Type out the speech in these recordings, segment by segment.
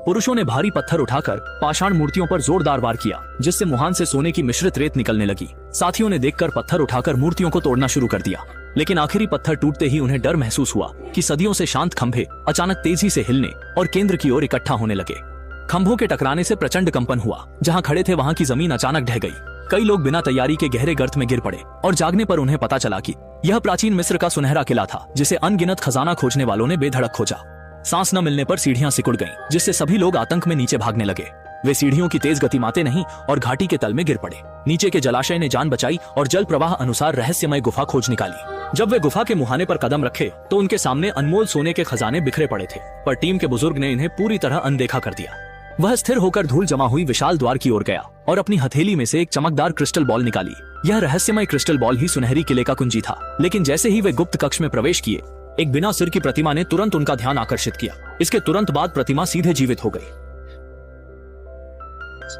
पुरुषों ने भारी पत्थर उठाकर पाषाण मूर्तियों पर जोरदार वार किया, जिससे मुहान से सोने की मिश्रित रेत निकलने लगी। साथियों ने देखकर पत्थर उठाकर मूर्तियों को तोड़ना शुरू कर दिया, लेकिन आखिरी पत्थर टूटते ही उन्हें डर महसूस हुआ कि सदियों से शांत खंभे अचानक तेजी से हिलने और केंद्र की ओर इकट्ठा होने लगे। खंभों के टकराने से प्रचंड कंपन हुआ। जहां खड़े थे वहां की जमीन अचानक ढह गई। कई लोग बिना तैयारी के गहरे गर्त में गिर पड़े और जागने पर उन्हें पता चला कि यह प्राचीन मिस्र का सुनहरा किला था, जिसे अनगिनत खजाना खोजने वालों ने बेधड़क खोजा। सांस न मिलने पर सीढ़ियां सिकुड़ गईं, जिससे सभी लोग आतंक में नीचे भागने लगे। वे सीढ़ियों की तेज गति माते नहीं और घाटी के तल में गिर पड़े। नीचे के जलाशय ने जान बचाई और जल प्रवाह अनुसार रहस्यमय गुफा खोज निकाली। जब वे गुफा के मुहाने पर कदम रखे तो उनके सामने अनमोल सोने के खजाने बिखरे पड़े थे, पर टीम के बुजुर्ग ने इन्हें पूरी तरह अनदेखा कर दिया। वह स्थिर होकर धूल जमा हुई विशाल द्वार की ओर गया और अपनी हथेली में से एक चमकदार क्रिस्टल बॉल निकाली। यह रहस्यमय क्रिस्टल बॉल ही सुनहरी किले का कुंजी था। लेकिन जैसे ही वे गुप्त कक्ष में प्रवेश किए, एक बिना सिर की प्रतिमा ने तुरंत उनका ध्यान आकर्षित किया। इसके तुरंत बाद प्रतिमा सीधे जीवित हो गई।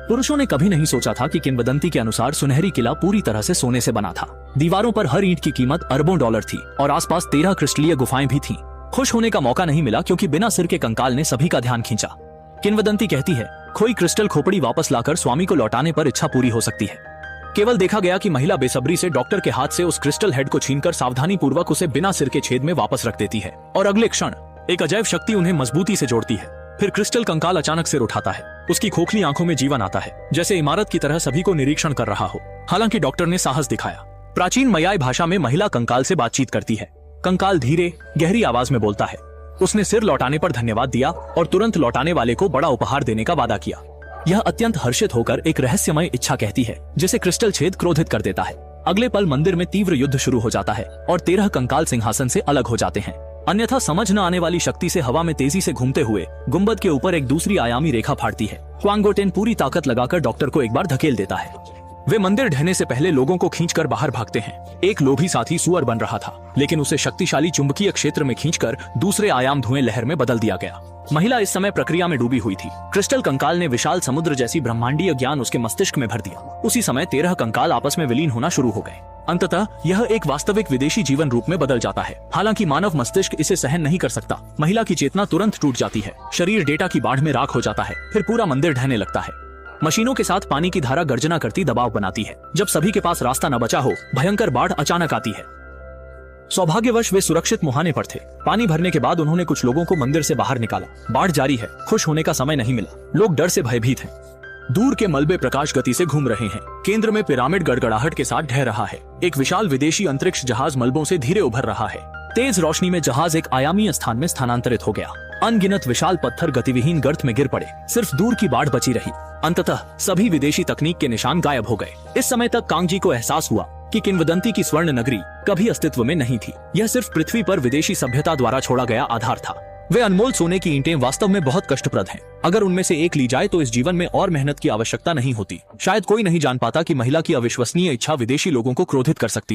पुरुषों ने कभी नहीं सोचा था कि किंवदंती के अनुसार सुनहरी किला पूरी तरह से सोने से बना था। दीवारों पर हर ईंट की कीमत अरबों डॉलर थी और आसपास 13 क्रिस्टलीय गुफाएं भी थीं। खुश होने का मौका नहीं मिला क्योंकि बिना सिर के कंकाल ने सभी का ध्यान खींचा। किंवदंती कहती है, खोई क्रिस्टल खोपड़ी वापस लाकर स्वामी को लौटाने पर इच्छा पूरी हो सकती है। केवल देखा गया कि महिला बेसब्री से डॉक्टर के हाथ से उस क्रिस्टल हेड को छीनकर सावधानी पूर्वक उसे बिना सिर के छेद में वापस रख देती है और अगले क्षण एक अजैब शक्ति उन्हें मजबूती से जोड़ती है। फिर क्रिस्टल कंकाल अचानक सिर उठाता है। उसकी खोखली आंखों में जीवन आता है, जैसे इमारत की तरह सभी को निरीक्षण कर रहा हो। हालांकि डॉक्टर ने साहस दिखाया। प्राचीन मयाई भाषा में महिला कंकाल से बातचीत करती है। कंकाल धीरे गहरी आवाज में बोलता है। उसने सिर लौटाने पर धन्यवाद दिया और तुरंत लौटाने वाले को बड़ा उपहार देने का वादा किया। यह अत्यंत हर्षित होकर एक रहस्यमय इच्छा कहती है, जिसे क्रिस्टल छेद क्रोधित कर देता है। अगले पल मंदिर में तीव्र युद्ध शुरू हो जाता है और 13 कंकाल सिंहासन से अलग हो जाते हैं। अन्यथा समझ न आने वाली शक्ति से हवा में तेजी से घूमते हुए गुंबद के ऊपर एक दूसरी आयामी रेखा फाड़ती है। क्वांगोटेन पूरी ताकत लगाकर डॉक्टर को एक बार धकेल देता है। वे मंदिर ढहने से पहले लोगों को खींचकर बाहर भागते हैं। एक लोभी साथी सुअर बन रहा था, लेकिन उसे शक्तिशाली चुंबकीय क्षेत्र में खींचकर दूसरे आयाम धुएं लहर में बदल दिया गया। महिला इस समय प्रक्रिया में डूबी हुई थी। क्रिस्टल कंकाल ने विशाल समुद्र जैसी ब्रह्मांडीय ज्ञान उसके मस्तिष्क में भर दिया। उसी समय 13 कंकाल आपस में विलीन होना शुरू हो गए। अंततः यह एक वास्तविक विदेशी जीवन रूप में बदल जाता है। हालांकि मानव मस्तिष्क इसे सहन नहीं कर सकता। महिला की चेतना तुरंत टूट जाती है। शरीर डेटा की बाढ़ में राख हो जाता है। फिर पूरा मंदिर ढहने लगता है। मशीनों के साथ पानी की धारा गर्जना करती दबाव बनाती है। जब सभी के पास रास्ता न बचा हो, भयंकर बाढ़ अचानक आती है। सौभाग्यवश वे सुरक्षित मुहाने पर थे। पानी भरने के बाद उन्होंने कुछ लोगों को मंदिर से बाहर निकाला। बाढ़ जारी है। खुश होने का समय नहीं मिला। लोग डर से भयभीत हैं। दूर के मलबे प्रकाश गति से घूम रहे हैं। केंद्र में पिरामिड गड़गड़ाहट के साथ ढह रहा है। एक विशाल विदेशी अंतरिक्ष जहाज मलबों से धीरे उभर रहा है। तेज रोशनी में जहाज एक आयामी स्थान में स्थानांतरित हो गया। अनगिनत विशाल पत्थर गतिविहीन गर्त में गिर पड़े। सिर्फ दूर की बाढ़ बची रही। अंततः सभी विदेशी तकनीक के निशान गायब हो गए। इस समय तक कांगजी को एहसास हुआ कि किंवदंती की स्वर्ण नगरी कभी अस्तित्व में नहीं थी। यह सिर्फ पृथ्वी पर विदेशी सभ्यता द्वारा छोड़ा गया आधार था। वे अनमोल सोने की ईंटें वास्तव में बहुत कष्टप्रद हैं। अगर उनमें से एक ली जाए तो इस जीवन में और मेहनत की आवश्यकता नहीं होती। शायद कोई नहीं जान पाता कि महिला की अविश्वसनीय इच्छा विदेशी लोगों को क्रोधित कर सकती